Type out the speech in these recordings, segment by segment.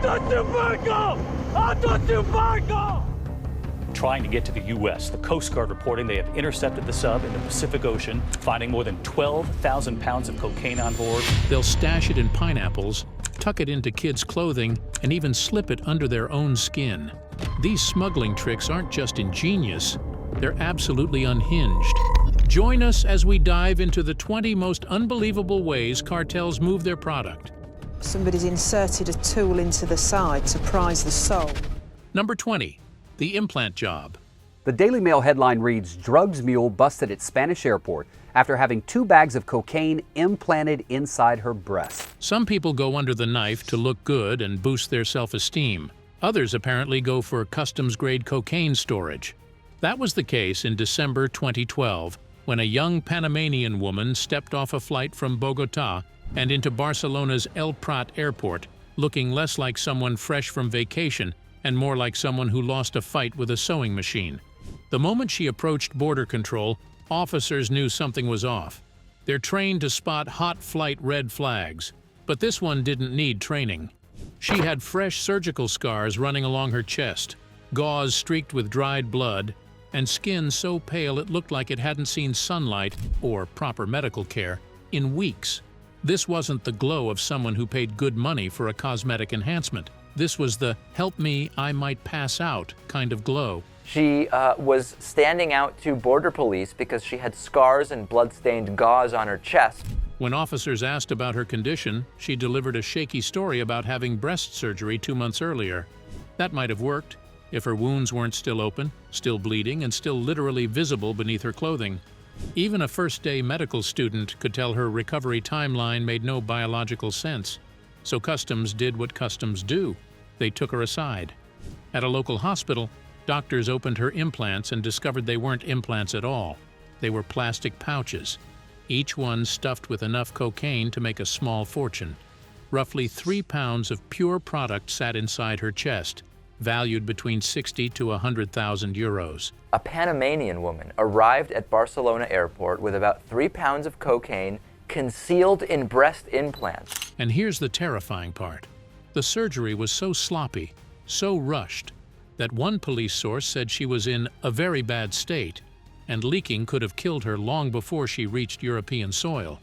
Trying to get to the U.S., the Coast Guard reporting they have intercepted the sub in the Pacific Ocean, finding more than 12,000 pounds of cocaine on board. They'll stash it in pineapples, tuck it into kids' clothing, and even slip it under their own skin. These smuggling tricks aren't just ingenious, they're absolutely unhinged. Join us as we dive into the 20 most unbelievable ways cartels move their product. Somebody's inserted a tool into the side to prise the sole. Number 20. The implant job. The Daily Mail headline reads, "Drugs mule busted at Spanish airport after having 2 bags of cocaine implanted inside her breast." Some people go under the knife to look good and boost their self-esteem. Others apparently go for customs-grade cocaine storage. That was the case in December 2012, when a young Panamanian woman stepped off a flight from Bogota and into Barcelona's El Prat airport, looking less like someone fresh from vacation and more like someone who lost a fight with a sewing machine. The moment she approached border control, officers knew something was off. They're trained to spot hot flight red flags, but this one didn't need training. She had fresh surgical scars running along her chest, gauze streaked with dried blood, and skin so pale it looked like it hadn't seen sunlight or proper medical care in weeks. This wasn't the glow of someone who paid good money for a cosmetic enhancement. This was the "help me, I might pass out" kind of glow. She was standing out to border police because she had scars and blood-stained gauze on her chest. When officers asked about her condition, she delivered a shaky story about having breast surgery 2 months earlier. That might have worked if her wounds weren't still open, still bleeding, and still literally visible beneath her clothing. Even a first-day medical student could tell her recovery timeline made no biological sense. So Customs did what Customs do. They took her aside. At a local hospital, doctors opened her implants and discovered they weren't implants at all. They were plastic pouches, each one stuffed with enough cocaine to make a small fortune. Roughly 3 pounds of pure product sat inside her chest, valued between 60 to 100,000 euros. A Panamanian woman arrived at Barcelona airport with about 3 pounds of cocaine concealed in breast implants. And here's the terrifying part. The surgery was so sloppy, so rushed, that one police source said she was in a very bad state, and leaking could have killed her long before she reached European soil.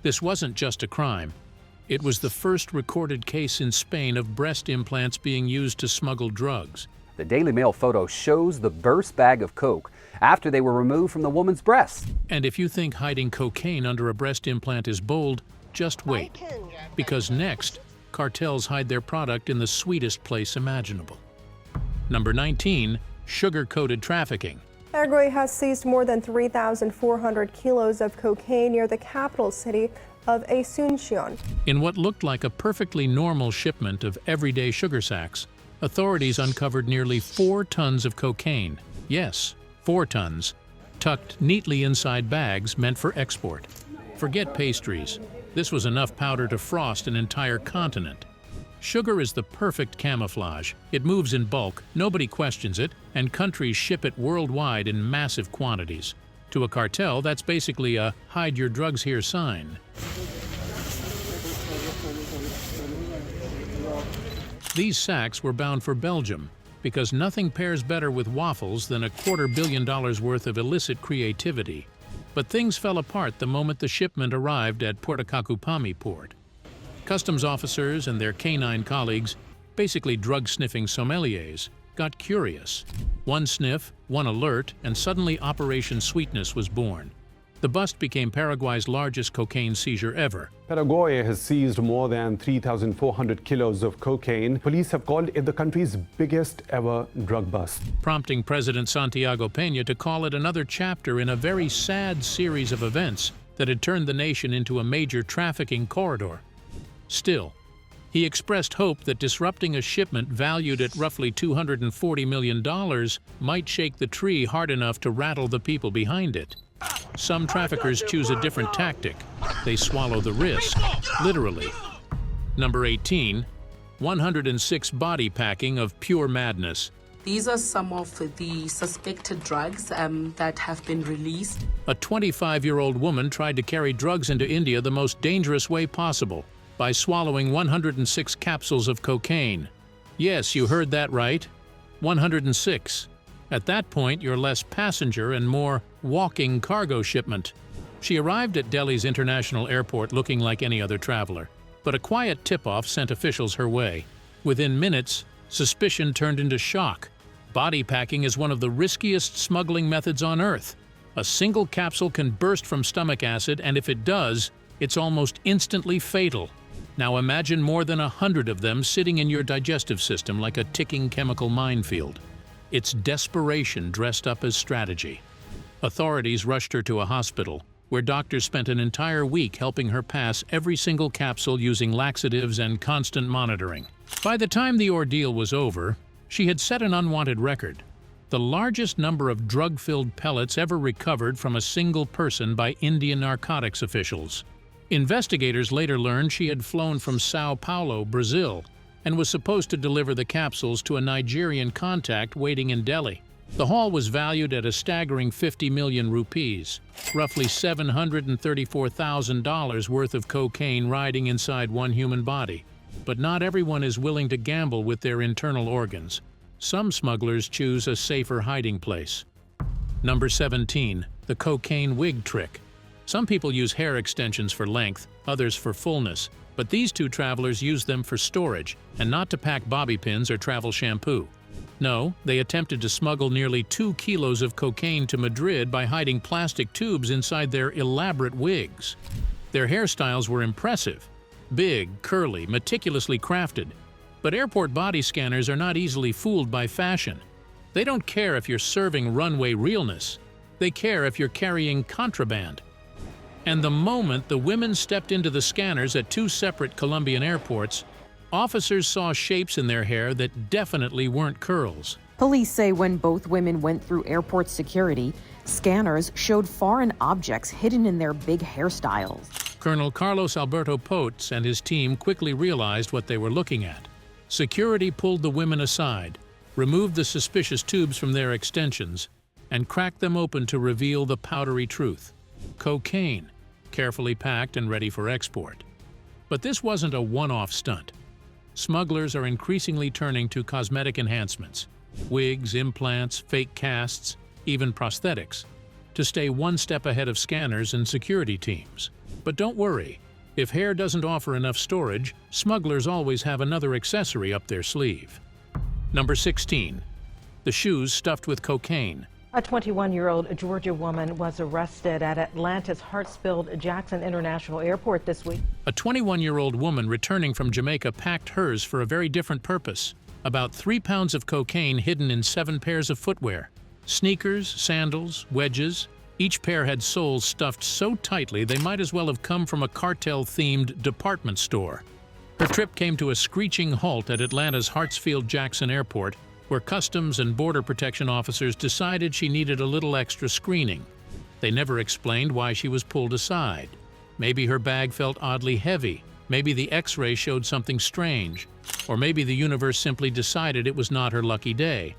This wasn't just a crime. It was the first recorded case in Spain of breast implants being used to smuggle drugs. The Daily Mail photo shows the burst bag of coke after they were removed from the woman's breast. And if you think hiding cocaine under a breast implant is bold, just wait. Because next, cartels hide their product in the sweetest place imaginable. Number 19. Sugar-coated trafficking. Paraguay has seized more than 3,400 kilos of cocaine near the capital city of Asunción. In what looked like a perfectly normal shipment of everyday sugar sacks, authorities uncovered nearly 4 tons of cocaine. Yes, 4 tons, tucked neatly inside bags meant for export. Forget pastries. This was enough powder to frost an entire continent. Sugar is the perfect camouflage. It moves in bulk, nobody questions it, and countries ship it worldwide in massive quantities. To a cartel, that's basically a "hide your drugs here" sign. These sacks were bound for Belgium because nothing pairs better with waffles than $250 million worth of illicit creativity. But things fell apart the moment the shipment arrived at Portacacupami port. Customs officers and their canine colleagues, basically drug-sniffing sommeliers, got curious. One sniff, one alert, and suddenly Operation Sweetness was born. The bust became Paraguay's largest cocaine seizure ever. Paraguay has seized more than 3,400 kilos of cocaine. Police have called it the country's biggest ever drug bust, prompting President Santiago Peña to call it another chapter in a very sad series of events that had turned the nation into a major trafficking corridor. Still, he expressed hope that disrupting a shipment valued at roughly $240 million might shake the tree hard enough to rattle the people behind it. Some traffickers choose a different tactic. They swallow the risk, literally. Number 18. 106 body packing of pure madness. These are some of the suspected drugs that have been released. A 25-year-old woman tried to carry drugs into India the most dangerous way possible, by swallowing 106 capsules of cocaine. Yes, you heard that right. 106. At that point, you're less passenger and more walking cargo shipment. She arrived at Delhi's international airport looking like any other traveler, but a quiet tip-off sent officials her way. Within minutes, suspicion turned into shock. Body packing is one of the riskiest smuggling methods on Earth. A single capsule can burst from stomach acid, and if it does, it's almost instantly fatal. Now imagine more than 100 of them sitting in your digestive system like a ticking chemical minefield. It's desperation dressed up as strategy. Authorities rushed her to a hospital, where doctors spent an entire week helping her pass every single capsule using laxatives and constant monitoring. By the time the ordeal was over, she had set an unwanted record: the largest number of drug-filled pellets ever recovered from a single person by Indian narcotics officials. Investigators later learned she had flown from Sao Paulo, Brazil, and was supposed to deliver the capsules to a Nigerian contact waiting in Delhi. The haul was valued at a staggering 50 million rupees, roughly $734,000 worth of cocaine riding inside one human body. But not everyone is willing to gamble with their internal organs. Some smugglers choose a safer hiding place. Number 17. The cocaine wig trick. Some people use hair extensions for length, others for fullness, but these two travelers use them for storage and not to pack bobby pins or travel shampoo. No, they attempted to smuggle nearly 2 kilos of cocaine to Madrid by hiding plastic tubes inside their elaborate wigs. Their hairstyles were impressive: big, curly, meticulously crafted. But airport body scanners are not easily fooled by fashion. They don't care if you're serving runway realness. They care if you're carrying contraband. And the moment the women stepped into the scanners at 2 separate Colombian airports, officers saw shapes in their hair that definitely weren't curls. Police say when both women went through airport security, scanners showed foreign objects hidden in their big hairstyles. Colonel Carlos Alberto Potes and his team quickly realized what they were looking at. Security pulled the women aside, removed the suspicious tubes from their extensions, and cracked them open to reveal the powdery truth: cocaine, carefully packed and ready for export. But this wasn't a one-off stunt. Smugglers are increasingly turning to cosmetic enhancements: wigs, implants, fake casts, even prosthetics, to stay one step ahead of scanners and security teams. But don't worry. If hair doesn't offer enough storage, smugglers always have another accessory up their sleeve. Number 16. The shoes stuffed with cocaine. A 21-year-old Georgia woman was arrested at Atlanta's Hartsfield-Jackson International Airport this week. A 21-year-old woman returning from Jamaica packed hers for a very different purpose: about 3 pounds of cocaine hidden in 7 pairs of footwear. Sneakers, sandals, wedges. Each pair had soles stuffed so tightly they might as well have come from a cartel-themed department store. Her trip came to a screeching halt at Atlanta's Hartsfield-Jackson Airport, where Customs and Border Protection officers decided she needed a little extra screening. They never explained why she was pulled aside. Maybe her bag felt oddly heavy, maybe the X-ray showed something strange, or maybe the universe simply decided it was not her lucky day.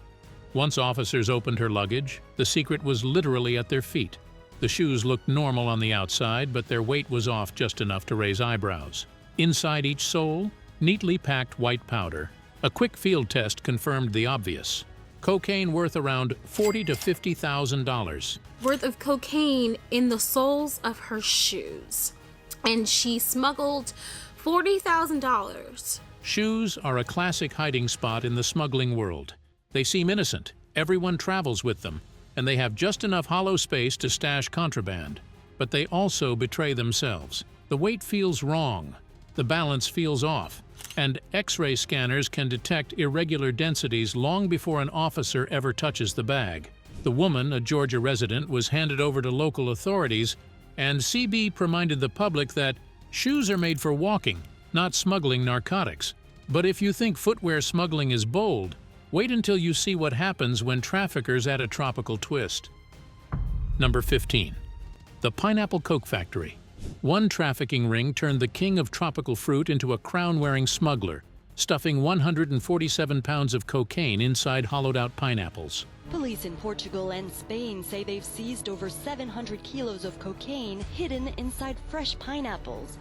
Once officers opened her luggage, the secret was literally at their feet. The shoes looked normal on the outside, but their weight was off just enough to raise eyebrows. Inside each sole, neatly packed white powder. A quick field test confirmed the obvious: cocaine worth around $40,000 to $50,000. Worth of cocaine in the soles of her shoes. And she smuggled $40,000. Shoes are a classic hiding spot in the smuggling world. They seem innocent, everyone travels with them, and they have just enough hollow space to stash contraband. But they also betray themselves. The weight feels wrong, the balance feels off, and X-ray scanners can detect irregular densities long before an officer ever touches the bag. The woman, a Georgia resident, was handed over to local authorities, and CB reminded the public that shoes are made for walking, not smuggling narcotics. But if you think footwear smuggling is bold, wait until you see what happens when traffickers add a tropical twist. Number 15. The Pineapple Coke Factory. One trafficking ring turned the king of tropical fruit into a crown-wearing smuggler, stuffing 147 pounds of cocaine inside hollowed-out pineapples. Police in Portugal and Spain say they've seized over 700 kilos of cocaine hidden inside fresh pineapples.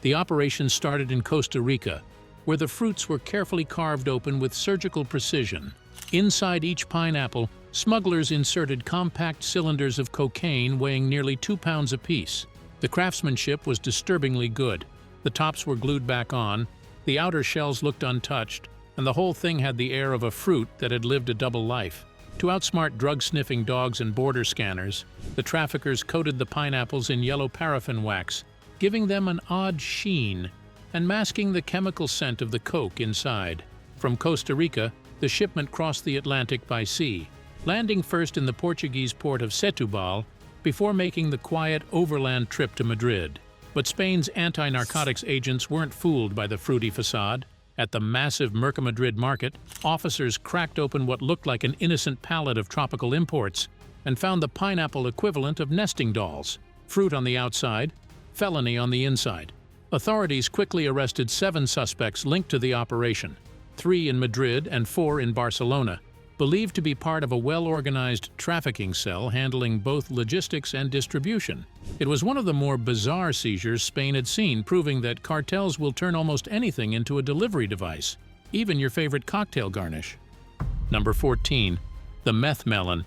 The operation started in Costa Rica, where the fruits were carefully carved open with surgical precision. Inside each pineapple, smugglers inserted compact cylinders of cocaine weighing nearly 2 pounds apiece. The craftsmanship was disturbingly good. The tops were glued back on, the outer shells looked untouched, and the whole thing had the air of a fruit that had lived a double life. To outsmart drug-sniffing dogs and border scanners, the traffickers coated the pineapples in yellow paraffin wax, giving them an odd sheen and masking the chemical scent of the coke inside. From Costa Rica, the shipment crossed the Atlantic by sea, landing first in the Portuguese port of Setúbal before making the quiet overland trip to Madrid. But Spain's anti-narcotics agents weren't fooled by the fruity facade. At the massive Mercamadrid market, officers cracked open what looked like an innocent pallet of tropical imports and found the pineapple equivalent of nesting dolls. Fruit on the outside, felony on the inside. Authorities quickly arrested 7 suspects linked to the operation, 3 in Madrid and 4 in Barcelona, believed to be part of a well-organized trafficking cell handling both logistics and distribution. It was one of the more bizarre seizures Spain had seen, proving that cartels will turn almost anything into a delivery device, even your favorite cocktail garnish. Number 14. The meth melon.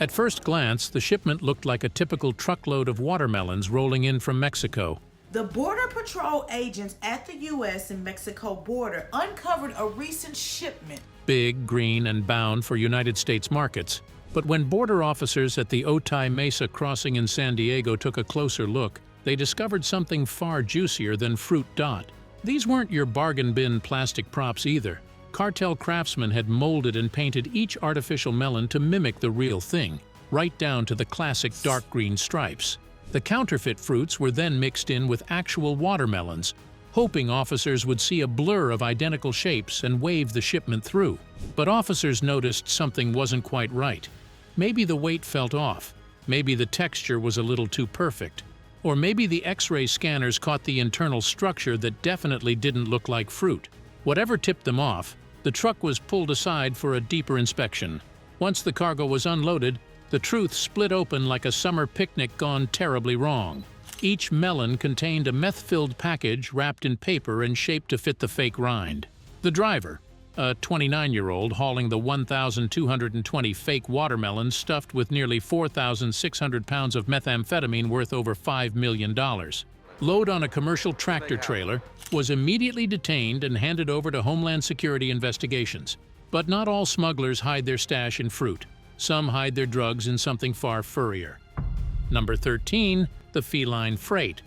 At first glance, the shipment looked like a typical truckload of watermelons rolling in from Mexico. The Border Patrol agents at the U.S. and Mexico border uncovered a recent shipment. Big, green, and bound for United States markets. But when border officers at the Otay Mesa crossing in San Diego took a closer look, they discovered something far juicier than fruit dot. These weren't your bargain bin plastic props either. Cartel craftsmen had molded and painted each artificial melon to mimic the real thing, right down to the classic dark green stripes. The counterfeit fruits were then mixed in with actual watermelons, hoping officers would see a blur of identical shapes and wave the shipment through. But officers noticed something wasn't quite right. Maybe the weight felt off, maybe the texture was a little too perfect, or maybe the X-ray scanners caught the internal structure that definitely didn't look like fruit. Whatever tipped them off, the truck was pulled aside for a deeper inspection. Once the cargo was unloaded, the truth split open like a summer picnic gone terribly wrong. Each melon contained a meth-filled package wrapped in paper and shaped to fit the fake rind. The driver, a 29-year-old hauling the 1,220 fake watermelons stuffed with nearly 4,600 pounds of methamphetamine worth over $5 million. Load on a commercial tractor trailer, was immediately detained and handed over to Homeland Security investigations. But not all smugglers hide their stash in fruit. Some hide their drugs in something far furrier. Number 13. The feline freight.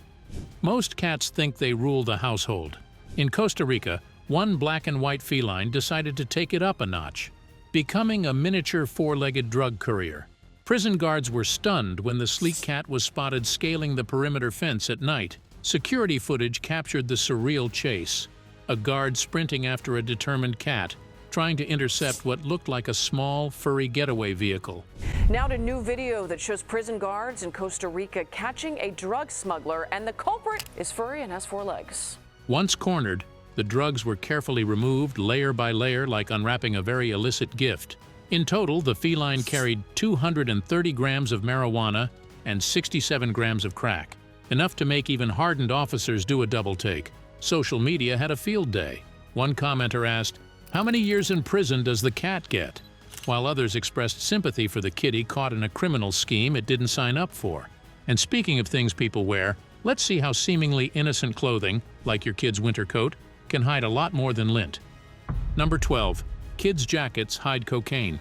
Most cats think they rule the household. In Costa Rica, one black and white feline decided to take it up a notch, becoming a miniature 4-legged drug courier. Prison guards were stunned when the sleek cat was spotted scaling the perimeter fence at night. Security footage captured the surreal chase, a guard sprinting after a determined cat, trying to intercept what looked like a small, furry getaway vehicle. Now to new video that shows prison guards in Costa Rica catching a drug smuggler, and the culprit is furry and has 4 legs. Once cornered, the drugs were carefully removed layer by layer like unwrapping a very illicit gift. In total, the feline carried 230 grams of marijuana and 67 grams of crack, enough to make even hardened officers do a double take. Social media had a field day. One commenter asked, "How many years in prison does the cat get?" While others expressed sympathy for the kitty caught in a criminal scheme it didn't sign up for. And speaking of things people wear, let's see how seemingly innocent clothing, like your kid's winter coat, can hide a lot more than lint. Number 12. Kids' jackets hide cocaine.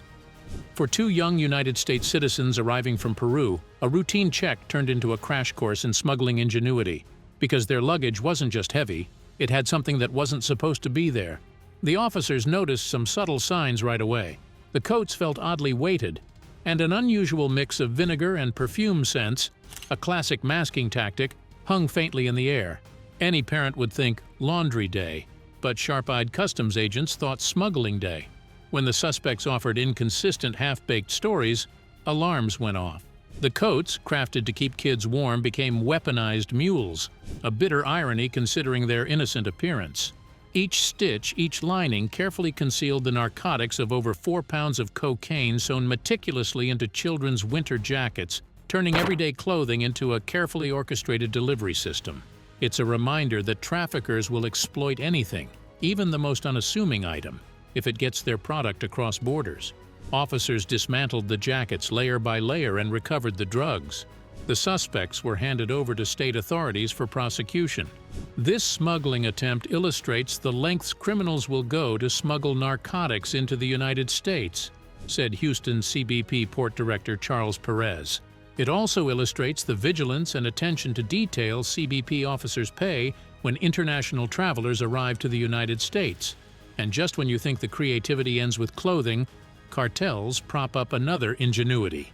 For 2 young United States citizens arriving from Peru, a routine check turned into a crash course in smuggling ingenuity. Because their luggage wasn't just heavy, it had something that wasn't supposed to be there. The officers noticed some subtle signs right away. The coats felt oddly weighted, and an unusual mix of vinegar and perfume scents, a classic masking tactic, hung faintly in the air. Any parent would think laundry day, but sharp-eyed customs agents thought smuggling day. When the suspects offered inconsistent half-baked stories, alarms went off. The coats, crafted to keep kids warm, became weaponized mules, a bitter irony considering their innocent appearance. Each stitch, each lining carefully concealed the narcotics of over 4 pounds of cocaine sewn meticulously into children's winter jackets, turning everyday clothing into a carefully orchestrated delivery system. It's a reminder that traffickers will exploit anything, even the most unassuming item, if it gets their product across borders. Officers dismantled the jackets layer by layer and recovered the drugs. The suspects were handed over to state authorities for prosecution. This smuggling attempt illustrates the lengths criminals will go to smuggle narcotics into the United States, said Houston CBP Port Director Charles Perez. It also illustrates the vigilance and attention to detail CBP officers pay when international travelers arrive to the United States. And just when you think the creativity ends with clothing, cartels prop up another ingenuity.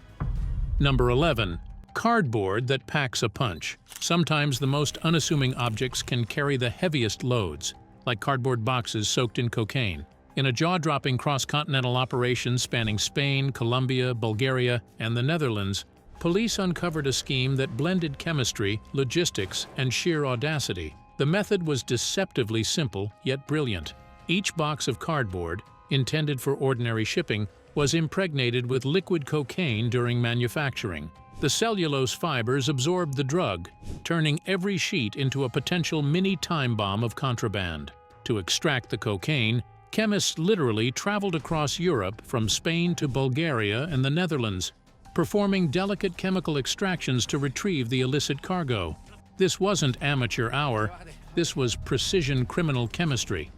Number 11. Cardboard that packs a punch. Sometimes the most unassuming objects can carry the heaviest loads, like cardboard boxes soaked in cocaine. In a jaw-dropping cross-continental operation spanning Spain, Colombia, Bulgaria, and the Netherlands, police uncovered a scheme that blended chemistry, logistics, and sheer audacity. The method was deceptively simple, yet brilliant. Each box of cardboard, intended for ordinary shipping, was impregnated with liquid cocaine during manufacturing. The cellulose fibers absorbed the drug, turning every sheet into a potential mini time bomb of contraband. To extract the cocaine, chemists literally traveled across Europe from Spain to Bulgaria and the Netherlands, performing delicate chemical extractions to retrieve the illicit cargo. This wasn't amateur hour, this was precision criminal chemistry.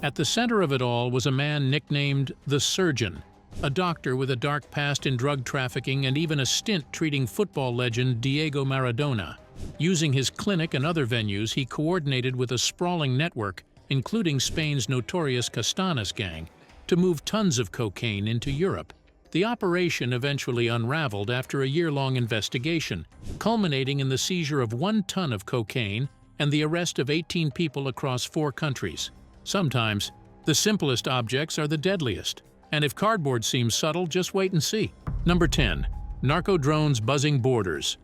At the center of it all was a man nicknamed the Surgeon, a doctor with a dark past in drug trafficking and even a stint treating football legend Diego Maradona. Using his clinic and other venues, he coordinated with a sprawling network, including Spain's notorious Castanes gang, to move tons of cocaine into Europe. The operation eventually unraveled after a year-long investigation, culminating in the seizure of 1 ton of cocaine and the arrest of 18 people across 4 countries. Sometimes, the simplest objects are the deadliest. And if cardboard seems subtle, just wait and see. Number 10. Narco drones buzzing borders.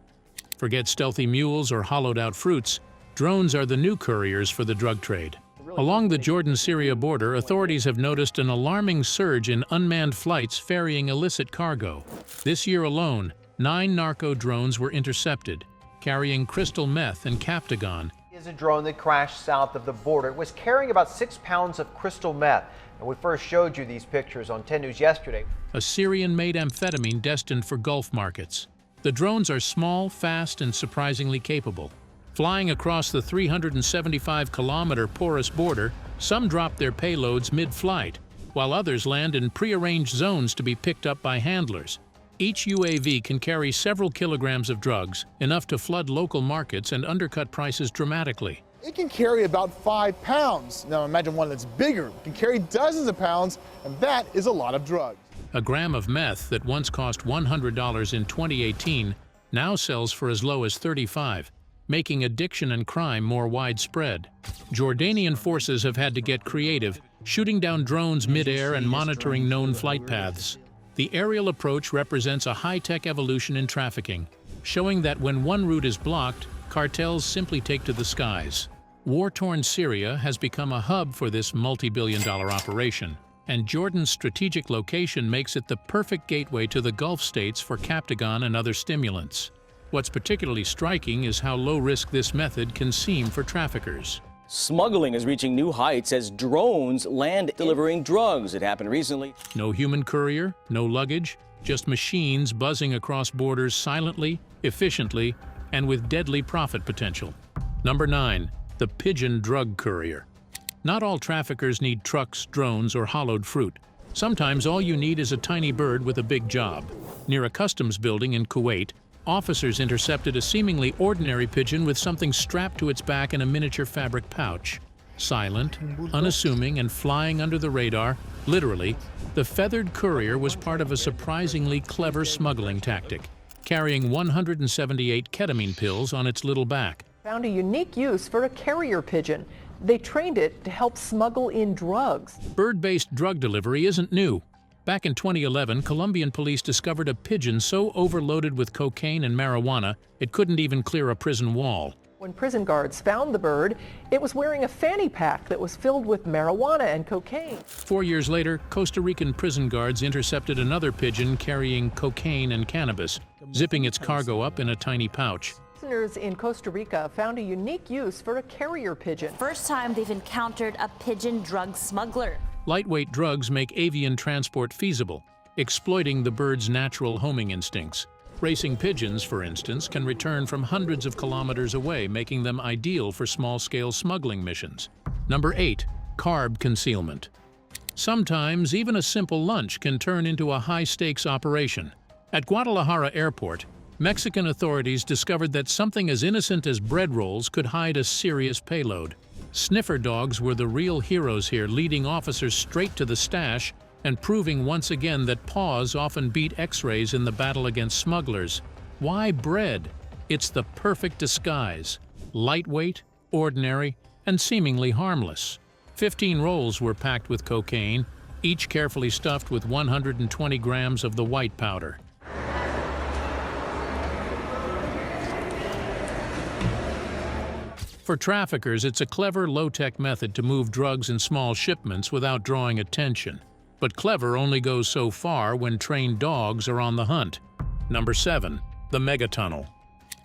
Forget stealthy mules or hollowed-out fruits. Drones are the new couriers for the drug trade. Along the Jordan-Syria border, authorities have noticed an alarming surge in unmanned flights ferrying illicit cargo. This year alone, 9 narco drones were intercepted, carrying crystal meth and Captagon. Is a drone that crashed south of the border. It was carrying about 6 pounds of crystal meth. And we first showed you these pictures on 10 News yesterday. A Syrian-made amphetamine destined for Gulf markets. The drones are small, fast, and surprisingly capable. Flying across the 375-kilometer porous border, some drop their payloads mid-flight, while others land in prearranged zones to be picked up by handlers. Each UAV can carry several kilograms of drugs, enough to flood local markets and undercut prices dramatically. It can carry about 5 pounds. Now imagine one that's bigger. It can carry dozens of pounds, and that is a lot of drugs. A gram of meth that once cost $100 in 2018 now sells for as low as $35, making addiction and crime more widespread. Jordanian forces have had to get creative, shooting down drones mid-air and monitoring known flight paths. The aerial approach represents a high-tech evolution in trafficking, showing that when one route is blocked, cartels simply take to the skies. War-torn Syria has become a hub for this multi-billion-dollar operation, and Jordan's strategic location makes it the perfect gateway to the Gulf states for Captagon and other stimulants. What's particularly striking is how low-risk this method can seem for traffickers. Smuggling is reaching new heights as drones land delivering drugs. It happened recently. No human courier, no luggage, just machines buzzing across borders silently, efficiently, and with deadly profit potential. Number 9. The pigeon drug courier. Not all traffickers need trucks, drones, or hollowed fruit. Sometimes all you need is a tiny bird with a big job. Near a customs building in Kuwait, officers intercepted a seemingly ordinary pigeon with something strapped to its back in a miniature fabric pouch. Silent, unassuming, and flying under the radar, literally, the feathered courier was part of a surprisingly clever smuggling tactic, carrying 178 ketamine pills on its little back. Found a unique use for a carrier pigeon. They trained it to help smuggle in drugs. Bird-based drug delivery isn't new. Back in 2011, Colombian police discovered a pigeon so overloaded with cocaine and marijuana, it couldn't even clear a prison wall. When prison guards found the bird, it was wearing a fanny pack that was filled with marijuana and cocaine. 4 years later, Costa Rican prison guards intercepted another pigeon carrying cocaine and cannabis, zipping its cargo up in a tiny pouch. listeners in Costa Rica found a unique use for a carrier pigeon. First time they've encountered a pigeon drug smuggler. Lightweight drugs make avian transport feasible, exploiting the bird's natural homing instincts. Racing pigeons, for instance, can return from hundreds of kilometers away, making them ideal for small-scale smuggling missions. Number 8. Carb concealment. Sometimes even a simple lunch can turn into a high-stakes operation. At Guadalajara Airport, Mexican authorities discovered that something as innocent as bread rolls could hide a serious payload. Sniffer dogs were the real heroes here, leading officers straight to the stash and proving once again that paws often beat X-rays in the battle against smugglers. Why bread? It's the perfect disguise. Lightweight, ordinary, and seemingly harmless. 15 rolls were packed with cocaine, each carefully stuffed with 120 grams of the white powder. For traffickers, it's a clever, low-tech method to move drugs in small shipments without drawing attention. But clever only goes so far when trained dogs are on the hunt. Number 7. The Megatunnel.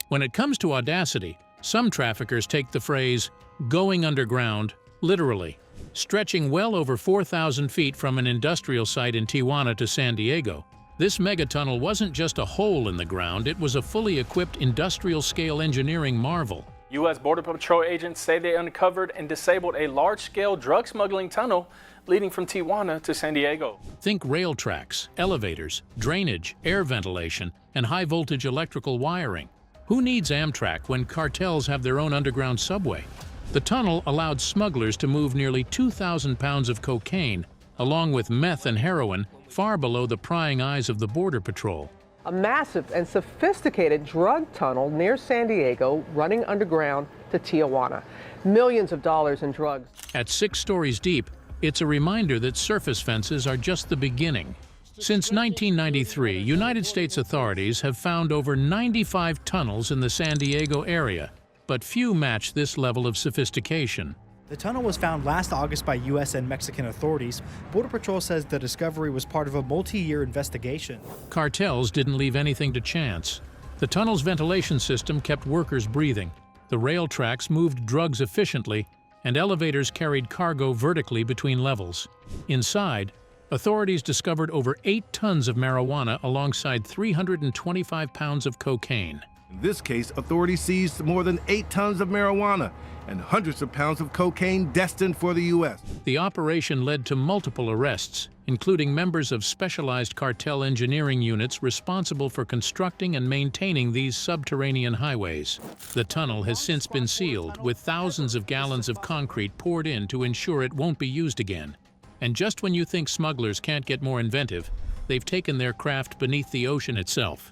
When it comes to audacity, some traffickers take the phrase, "going underground," literally. Stretching well over 4,000 feet from an industrial site in Tijuana to San Diego, this megatunnel wasn't just a hole in the ground, it was a fully equipped industrial-scale engineering marvel. U.S. Border Patrol agents say they uncovered and disabled a large-scale drug smuggling tunnel leading from Tijuana to San Diego. Think rail tracks, elevators, drainage, air ventilation, and high-voltage electrical wiring. Who needs Amtrak when cartels have their own underground subway? The tunnel allowed smugglers to move nearly 2,000 pounds of cocaine, along with meth and heroin, far below the prying eyes of the Border Patrol. A massive and sophisticated drug tunnel near San Diego running underground to Tijuana. Millions of dollars in drugs. At 6 stories deep, it's a reminder that surface fences are just the beginning. Since 1993, United States authorities have found over 95 tunnels in the San Diego area, but few match this level of sophistication. The tunnel was found last August by U.S. and Mexican authorities. Border Patrol says the discovery was part of a multi-year investigation. Cartels didn't leave anything to chance. The tunnel's ventilation system kept workers breathing, the rail tracks moved drugs efficiently, and elevators carried cargo vertically between levels. Inside, authorities discovered over 8 tons of marijuana alongside 325 pounds of cocaine. In this case, authorities seized more than 8 tons of marijuana and hundreds of pounds of cocaine destined for the U.S. The operation led to multiple arrests, including members of specialized cartel engineering units responsible for constructing and maintaining these subterranean highways. The tunnel has since been sealed, with thousands of gallons of concrete poured in to ensure it won't be used again. And just when you think smugglers can't get more inventive, they've taken their craft beneath the ocean itself.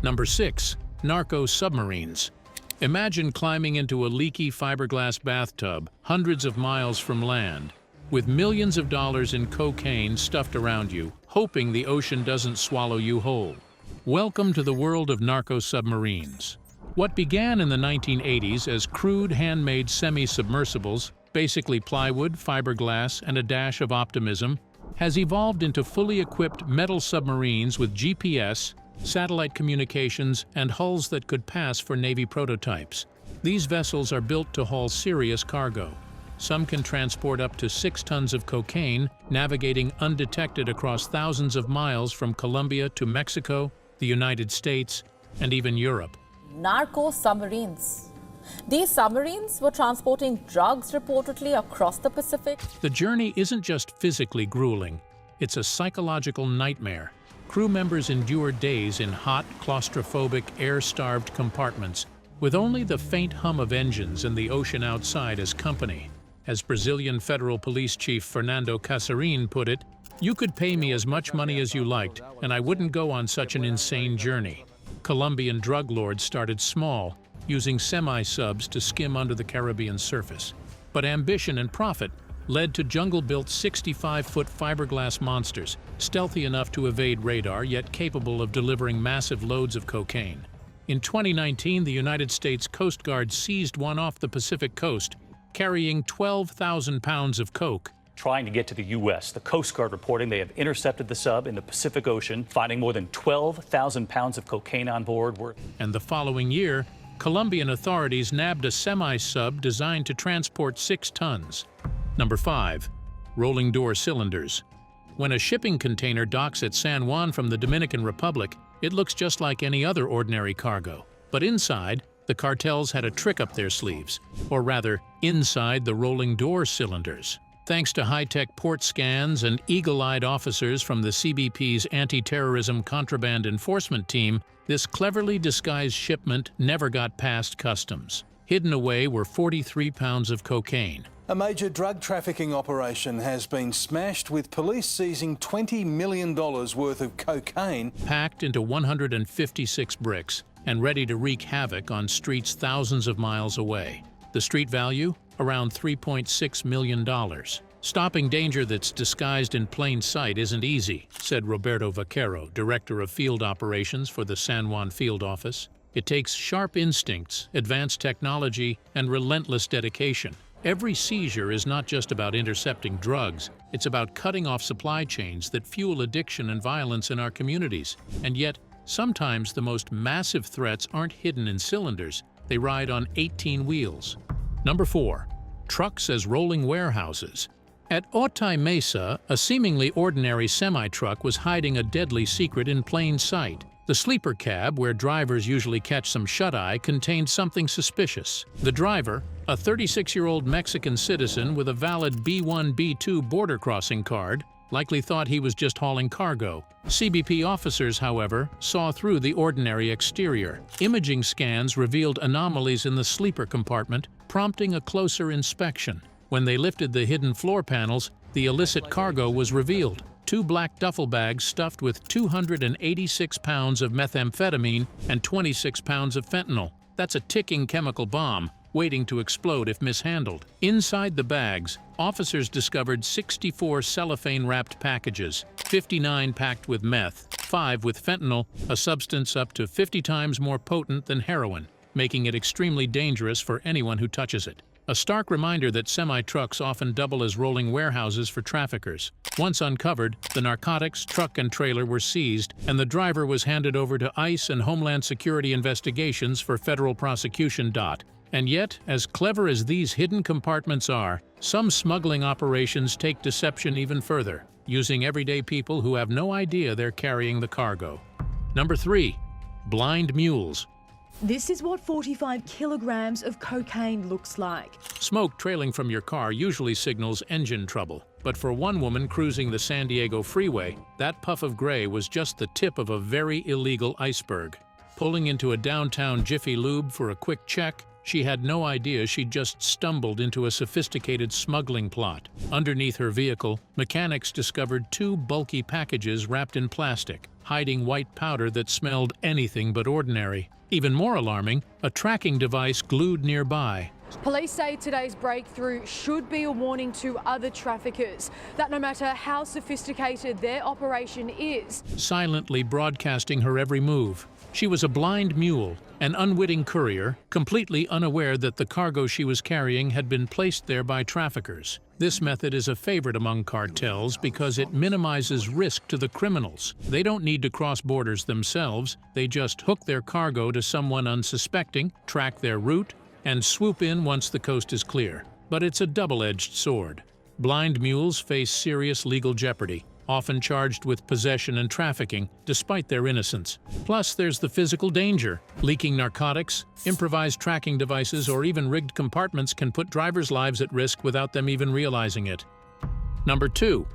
Number 6. Narco submarines. Imagine climbing into a leaky fiberglass bathtub hundreds of miles from land, with millions of dollars in cocaine stuffed around you, hoping the ocean doesn't swallow you whole. Welcome to the world of narco submarines. What began in the 1980s as crude handmade semi-submersibles, basically plywood, fiberglass, and a dash of optimism, has evolved into fully equipped metal submarines with GPS, satellite communications, and hulls that could pass for Navy prototypes. These vessels are built to haul serious cargo. Some can transport up to 6 tons of cocaine, navigating undetected across thousands of miles from Colombia to Mexico, the United States, and even Europe. Narco submarines. These submarines were transporting drugs reportedly across the Pacific. The journey isn't just physically grueling, it's a psychological nightmare. Crew members endure days in hot, claustrophobic, air-starved compartments, with only the faint hum of engines and the ocean outside as company. As Brazilian Federal Police Chief Fernando Casarin put it, "You could pay me as much money as you liked, and I wouldn't go on such an insane journey." Colombian drug lords started small, using semi-subs to skim under the Caribbean surface. But ambition and profit led to jungle-built 65-foot fiberglass monsters, stealthy enough to evade radar yet capable of delivering massive loads of cocaine. In 2019, the United States Coast Guard seized one off the Pacific coast, carrying 12,000 pounds of coke. Trying to get to the U.S., the Coast Guard reporting they have intercepted the sub in the Pacific Ocean, finding more than 12,000 pounds of cocaine on board. And the following year, Colombian authorities nabbed a semi-sub designed to transport 6 tons. Number 5. Rolling door cylinders. When a shipping container docks at San Juan from the Dominican Republic, it looks just like any other ordinary cargo. But inside, the cartels had a trick up their sleeves, or rather, inside the rolling door cylinders. Thanks to high-tech port scans and eagle-eyed officers from the CBP's Anti-Terrorism Contraband Enforcement Team, this cleverly disguised shipment never got past customs. Hidden away were 43 pounds of cocaine. A major drug trafficking operation has been smashed, with police seizing $20 million worth of cocaine. Packed into 156 bricks and ready to wreak havoc on streets thousands of miles away. The street value? Around $3.6 million. Stopping danger that's disguised in plain sight isn't easy, said Roberto Vaquero, Director of Field Operations for the San Juan Field Office. It takes sharp instincts, advanced technology, and relentless dedication. Every seizure is not just about intercepting drugs, it's about cutting off supply chains that fuel addiction and violence in our communities. And yet, sometimes the most massive threats aren't hidden in cylinders, they ride on 18 wheels. Number 4. Trucks as rolling warehouses. At Otay Mesa, a seemingly ordinary semi-truck was hiding a deadly secret in plain sight. The sleeper cab, where drivers usually catch some shut-eye, contained something suspicious. The driver, a 36-year-old Mexican citizen with a valid B-1/B-2 border crossing card, likely thought he was just hauling cargo. CBP officers, however, saw through the ordinary exterior. Imaging scans revealed anomalies in the sleeper compartment, prompting a closer inspection. When they lifted the hidden floor panels, the illicit cargo was revealed. 2 black duffel bags stuffed with 286 pounds of methamphetamine and 26 pounds of fentanyl. That's a ticking chemical bomb, waiting to explode if mishandled. Inside the bags, officers discovered 64 cellophane-wrapped packages, 59 packed with meth, 5 with fentanyl, a substance up to 50 times more potent than heroin, making it extremely dangerous for anyone who touches it. A stark reminder that semi-trucks often double as rolling warehouses for traffickers. Once uncovered, the narcotics, truck and trailer were seized, and the driver was handed over to ICE and Homeland Security investigations for federal prosecution. And yet, as clever as these hidden compartments are, some smuggling operations take deception even further, using everyday people who have no idea they're carrying the cargo. Number 3. Blind mules. This is what 45 kilograms of cocaine looks like. Smoke trailing from your car usually signals engine trouble. But for one woman cruising the San Diego freeway, that puff of gray was just the tip of a very illegal iceberg. Pulling into a downtown Jiffy Lube for a quick check, she had no idea she'd just stumbled into a sophisticated smuggling plot. Underneath her vehicle, mechanics discovered 2 bulky packages wrapped in plastic, hiding white powder that smelled anything but ordinary. Even more alarming, a tracking device glued nearby. Police say today's breakthrough should be a warning to other traffickers that no matter how sophisticated their operation is, silently broadcasting her every move. She was a blind mule, an unwitting courier, completely unaware that the cargo she was carrying had been placed there by traffickers. This method is a favorite among cartels because it minimizes risk to the criminals. They don't need to cross borders themselves, they just hook their cargo to someone unsuspecting, track their route, and swoop in once the coast is clear. But it's a double-edged sword. Blind mules face serious legal jeopardy, often charged with possession and trafficking, despite their innocence. Plus, there's the physical danger. Leaking narcotics, improvised tracking devices, or even rigged compartments can put drivers' lives at risk without them even realizing it. Number 2.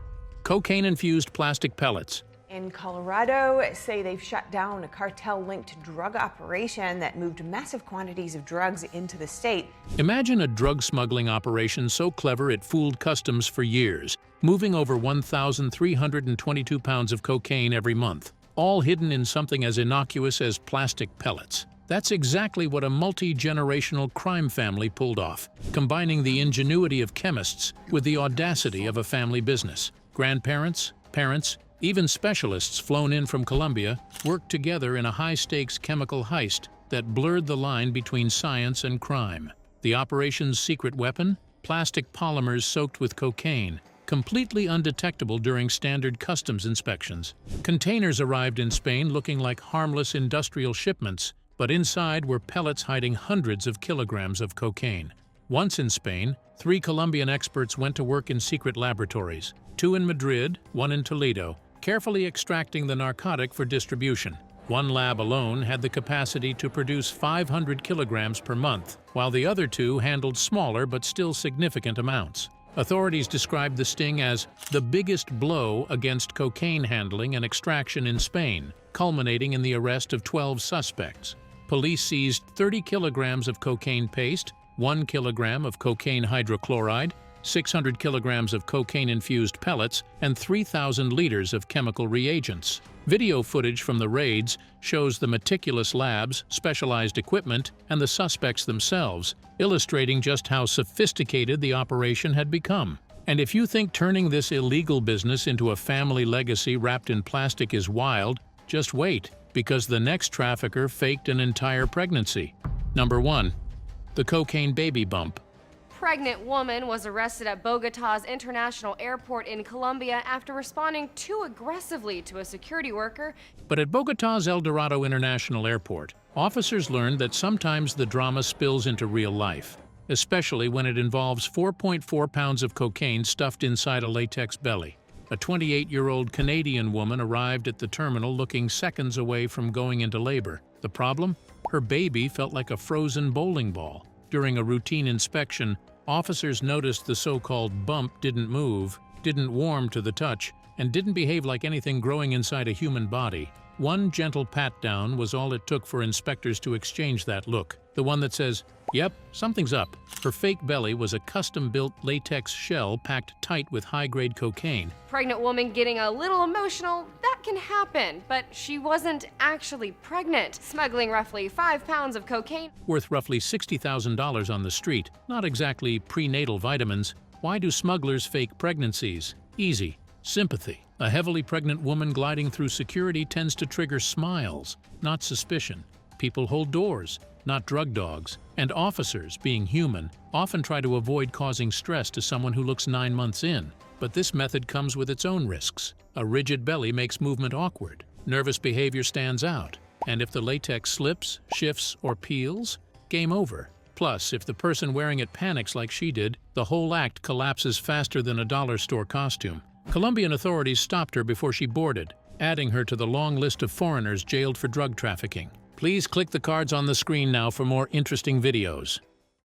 Cocaine-infused plastic pellets. In Colorado, say they've shut down a cartel-linked drug operation that moved massive quantities of drugs into the state. Imagine a drug smuggling operation so clever it fooled customs for years, moving over 1,322 pounds of cocaine every month, all hidden in something as innocuous as plastic pellets. That's exactly what a multi-generational crime family pulled off, combining the ingenuity of chemists with the audacity of a family business. Grandparents, parents, even specialists flown in from Colombia worked together in a high-stakes chemical heist that blurred the line between science and crime. The operation's secret weapon? Plastic polymers soaked with cocaine, completely undetectable during standard customs inspections. Containers arrived in Spain looking like harmless industrial shipments, but inside were pellets hiding hundreds of kilograms of cocaine. Once in Spain, 3 Colombian experts went to work in secret laboratories, 2 in Madrid, 1 in Toledo, carefully extracting the narcotic for distribution. One lab alone had the capacity to produce 500 kilograms per month, while the other 2 handled smaller but still significant amounts. Authorities described the sting as the biggest blow against cocaine handling and extraction in Spain, culminating in the arrest of 12 suspects. Police seized 30 kilograms of cocaine paste, 1 kilogram of cocaine hydrochloride, 600 kilograms of cocaine-infused pellets, and 3,000 liters of chemical reagents. Video footage from the raids shows the meticulous labs, specialized equipment, and the suspects themselves, illustrating just how sophisticated the operation had become. And if you think turning this illegal business into a family legacy wrapped in plastic is wild, just wait, because the next trafficker faked an entire pregnancy. Number 1. The cocaine baby bump. Pregnant woman was arrested at Bogotá's International Airport in Colombia after responding too aggressively to a security worker. But at Bogotá's El Dorado International Airport, officers learned that sometimes the drama spills into real life, especially when it involves 4.4 pounds of cocaine stuffed inside a latex belly. A 28-year-old Canadian woman arrived at the terminal looking seconds away from going into labor. The problem? Her baby felt like a frozen bowling ball. During a routine inspection, officers noticed the so-called bump didn't move, didn't warm to the touch, and didn't behave like anything growing inside a human body. One gentle pat-down was all it took for inspectors to exchange that look, the one that says, "Yep, something's up." Her fake belly was a custom-built latex shell packed tight with high-grade cocaine. Pregnant woman getting a little emotional, that can happen, but she wasn't actually pregnant. Smuggling roughly 5 pounds of cocaine. Worth roughly $60,000 on the street, not exactly prenatal vitamins. Why do smugglers fake pregnancies? Easy. Sympathy. A heavily pregnant woman gliding through security tends to trigger smiles, not suspicion. People hold doors, not drug dogs. And officers, being human, often try to avoid causing stress to someone who looks 9 months in. But this method comes with its own risks. A rigid belly makes movement awkward. Nervous behavior stands out. And if the latex slips, shifts, or peels, game over. Plus, if the person wearing it panics like she did, the whole act collapses faster than a dollar store costume. Colombian authorities stopped her before she boarded, adding her to the long list of foreigners jailed for drug trafficking. Please click the cards on the screen now for more interesting videos.